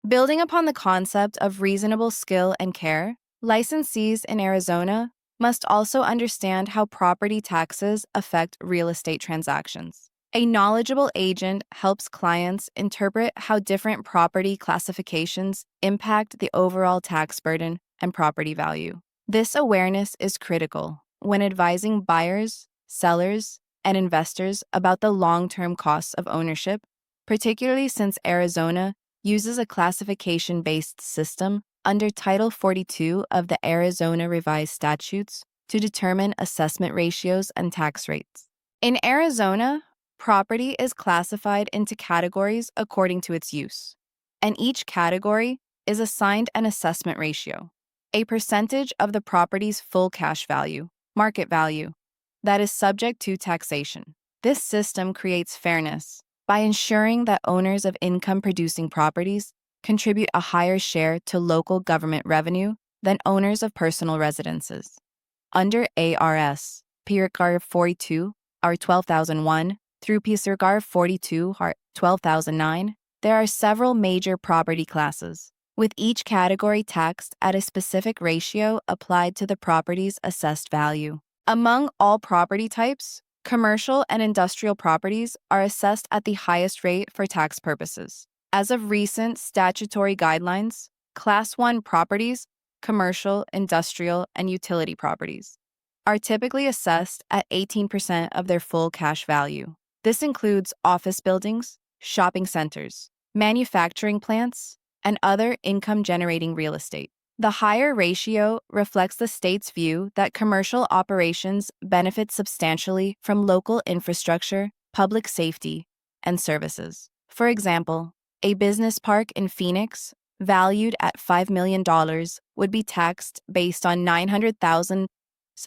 Building upon the concept of reasonable skill and care, licensees in Arizona must also understand how property taxes affect real estate transactions. A knowledgeable agent helps clients interpret how different property classifications impact the overall tax burden and property value. This awareness is critical when advising buyers, sellers, and investors about the long-term costs of ownership, particularly since Arizona uses a classification-based system under Title 42 of the Arizona Revised Statutes to determine assessment ratios and tax rates. In Arizona, property is classified into categories according to its use, and each category is assigned an assessment ratio, a percentage of the property's full cash value, market value, that is subject to taxation. This system creates fairness by ensuring that owners of income-producing properties contribute a higher share to local government revenue than owners of personal residences. Under ARS, PRGAR 42, R 12001, through PSRGAR 42, R 12009, there are several major property classes, with each category taxed at a specific ratio applied to the property's assessed value. Among all property types, commercial and industrial properties are assessed at the highest rate for tax purposes. As of recent statutory guidelines, Class 1 properties, commercial, industrial, and utility properties, are typically assessed at 18% of their full cash value. This includes office buildings, shopping centers, manufacturing plants, and other income-generating real estate. The higher ratio reflects the state's view that commercial operations benefit substantially from local infrastructure, public safety, and services. For example, a business park in Phoenix, valued at $5 million, would be taxed based on $900,000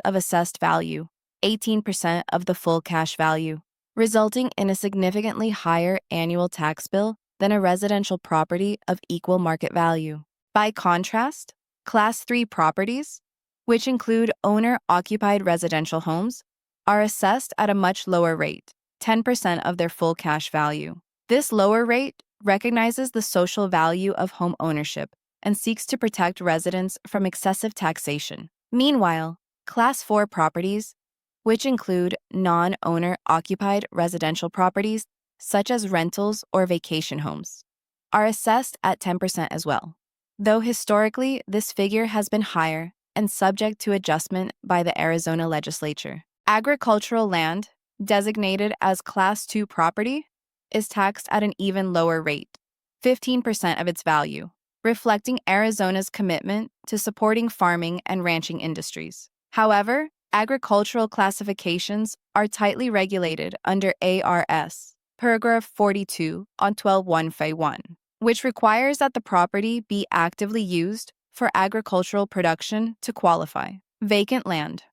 of assessed value, 18% of the full cash value, resulting in a significantly higher annual tax bill than a residential property of equal market value. By contrast, Class 3 properties, which include owner-occupied residential homes, are assessed at a much lower rate, 10% of their full cash value. This lower rate recognizes the social value of home ownership and seeks to protect residents from excessive taxation. Meanwhile, Class 4 properties, which include non-owner-occupied residential properties, such as rentals or vacation homes, are assessed at 10% as well. Though historically, this figure has been higher and subject to adjustment by the Arizona legislature. Agricultural land, designated as Class 2 property, is taxed at an even lower rate, 15% of its value, reflecting Arizona's commitment to supporting farming and ranching industries. However, agricultural classifications are tightly regulated under ARS, paragraph 42 on 12151. Which requires that the property be actively used for agricultural production to qualify. Vacant land,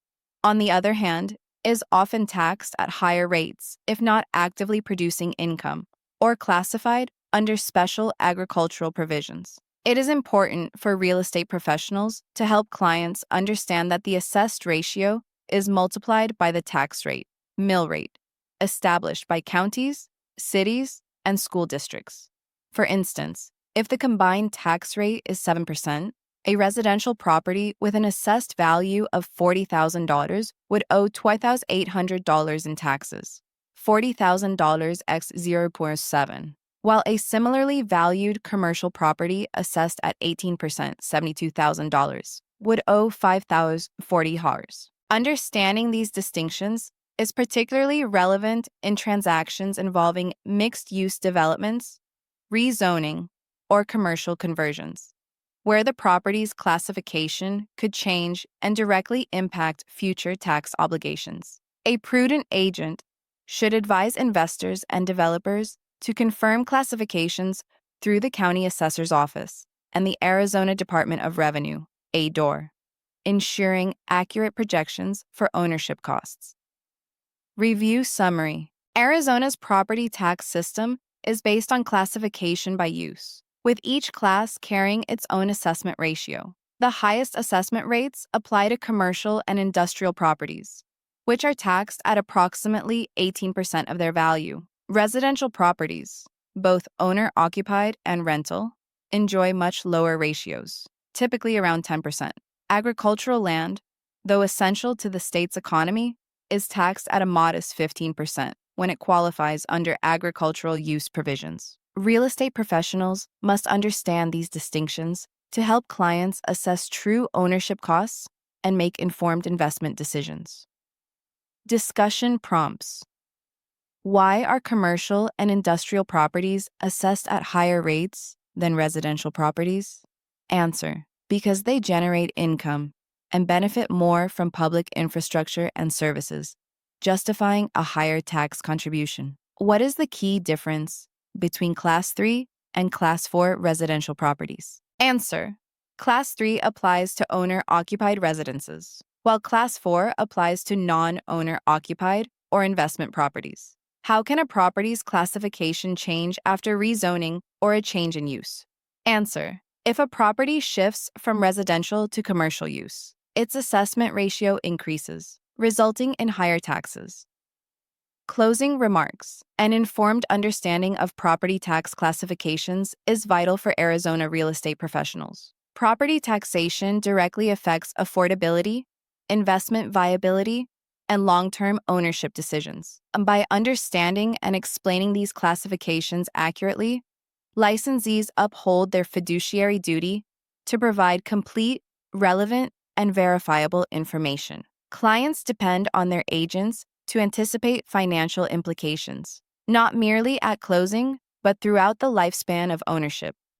on the other hand, is often taxed at higher rates if not actively producing income or classified under special agricultural provisions. It is important for real estate professionals to help clients understand that the assessed ratio is multiplied by the tax rate, mill rate, established by counties, cities, and school districts. For instance, if the combined tax rate is 7%, a residential property with an assessed value of $40,000 would owe $2,800 in taxes, $40,000 x 0.7, while a similarly valued commercial property assessed at 18%, $72,000, would owe $5,040. Understanding these distinctions is particularly relevant in transactions involving mixed-use developments, rezoning, or commercial conversions, where the property's classification could change and directly impact future tax obligations. A prudent agent should advise investors and developers to confirm classifications through the County Assessor's Office and the Arizona Department of Revenue, ADOR, ensuring accurate projections for ownership costs. Review summary. Arizona's property tax system is based on classification by use, with each class carrying its own assessment ratio. The highest assessment rates apply to commercial and industrial properties, which are taxed at approximately 18% of their value. Residential properties, both owner-occupied and rental, enjoy much lower ratios, typically around 10%. Agricultural land, though essential to the state's economy, is taxed at a modest 15% when it qualifies under agricultural use provisions. Real estate professionals must understand these distinctions to help clients assess true ownership costs and make informed investment decisions. Discussion prompts. Why are commercial and industrial properties assessed at higher rates than residential properties? Answer: because they generate income and benefit more from public infrastructure and services, justifying a higher tax contribution. What is the key difference between Class 3 and Class 4 residential properties? Answer: Class 3 applies to owner-occupied residences, while Class 4 applies to non-owner-occupied or investment properties. How can a property's classification change after rezoning or a change in use? Answer: if a property shifts from residential to commercial use, its assessment ratio increases, resulting in higher taxes. Closing remarks. An informed understanding of property tax classifications is vital for Arizona real estate professionals. Property taxation directly affects affordability, investment viability, and long-term ownership decisions. And by understanding and explaining these classifications accurately, licensees uphold their fiduciary duty to provide complete, relevant, and verifiable information. Clients depend on their agents to anticipate financial implications, not merely at closing, but throughout the lifespan of ownership.